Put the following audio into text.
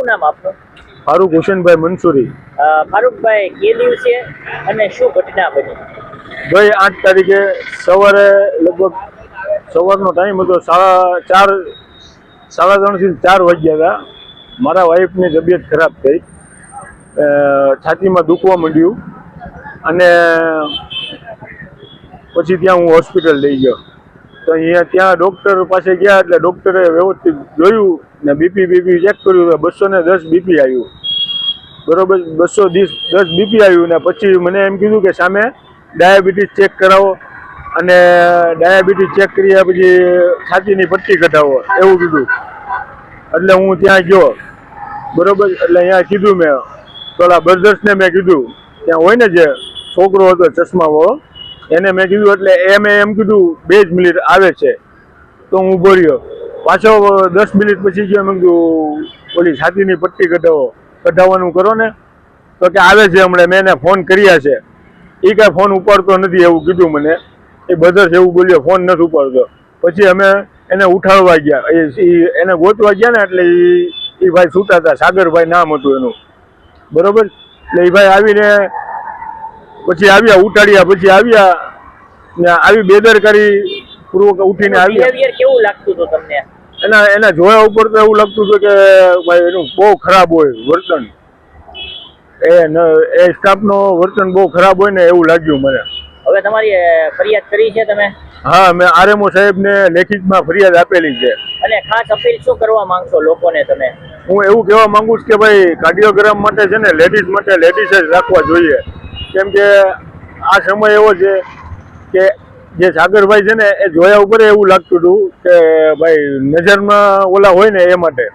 શું નામ આપનું? ફારૂક હુસેનભાઈ મંસૂરી. ફારૂકભાઈ, કે દિવસે અને શું ઘટના બની? ભાઈ 8 તારીખે સવારે લગભગ સવારનો ટાઈમ હતો, 3:30 થી 4 વાગ્યા હતા. મારા વાઈફની તબિયત ખરાબ થઈ, છાતીમાં દુખવા માંડ્યું અને પછી ત્યાં હું હોસ્પિટલ લઈ ગયો. તો ત્યાં ડૉક્ટર પાસે ગયા એટલે ડૉક્ટરે વ્યવસ્થિત જોયું ને બીપી ચેક કર્યું તો 210 બીપી આવ્યું. બરોબર, 210 બીપી આવ્યું ને પછી મને એમ કીધું કે સામે ડાયાબિટીસ ચેક કરાવો અને ડાયાબિટીસ ચેક કર્યા પછી છાતીની પટ્ટી કઢાવો એવું કીધું. એટલે હું ત્યાં ગયો. બરોબર, એટલે અહીંયા કીધું મેં થોડા બ્રધર્સને મેં કીધું, ત્યાં હોય ને જે છોકરો હતો ચશ્માવાળો એને મેં કીધું. એટલે મેં એમ કીધું 2 જ મિનિટ આવે છે. તો હું ઊભો રહ્યો. પાછો 10 મિનિટ પછી ગયો. મેં કીધું ઓલી છાતીની પટ્ટી કઢાવવાનું કરો ને. તો કે આવે છે હમણાં, મેં એને ફોન કર્યા છે. એ કાંઈ ફોન ઉપાડતો નથી એવું કીધું મને. એ બ્રધર્સ એવું બોલ્યો, ફોન નથી ઉપાડતો. પછી અમે એને ઉઠાડવા ગયા, એને ગોતવા ગયા ને. એટલે એ ભાઈ છૂટા હતા, સાગરભાઈ નામ હતું એનું. બરોબર, એટલે એ ભાઈ આવીને પછી આવ્યા, ઉઠાડ્યા પછી આવ્યા ને આવી બેદરકારી પૂર્વક ઉઠીને આવ્યા. બિહેવિયર કેવું લાગતું હતું તમને? એના જોયા ઉપર તો એવું લાગતું હતું કે ભાઈ એનું બહુ ખરાબ હોય વર્તન. એ સ્ટાફનો વર્તન બહુ ખરાબ હોય ને એવું લાગ્યું મને. હવે તમારી ફરિયાદ કરી છે તમે? હા, મેં આરએમઓ સાહેબને લેખિતમાં ફરિયાદ આપેલી છે. અને ખાસ અપીલ શું કરવા માંગશો લોકોને તમે? હું એવું કહેવા માંગુ છું કે ભાઈ કાર્ડિયોગ્રામ માટે છે ને લેડીઝ માટે લેડીઝ જ રાખવા જોઈએ. કેમ કે આ સમય એવો છે કે જે સાગરભાઈ છે ને એ જોયા ઉપર એવું લાગતું હતું કે ભાઈ નજરમાં ઓલા હોય ને એ માટે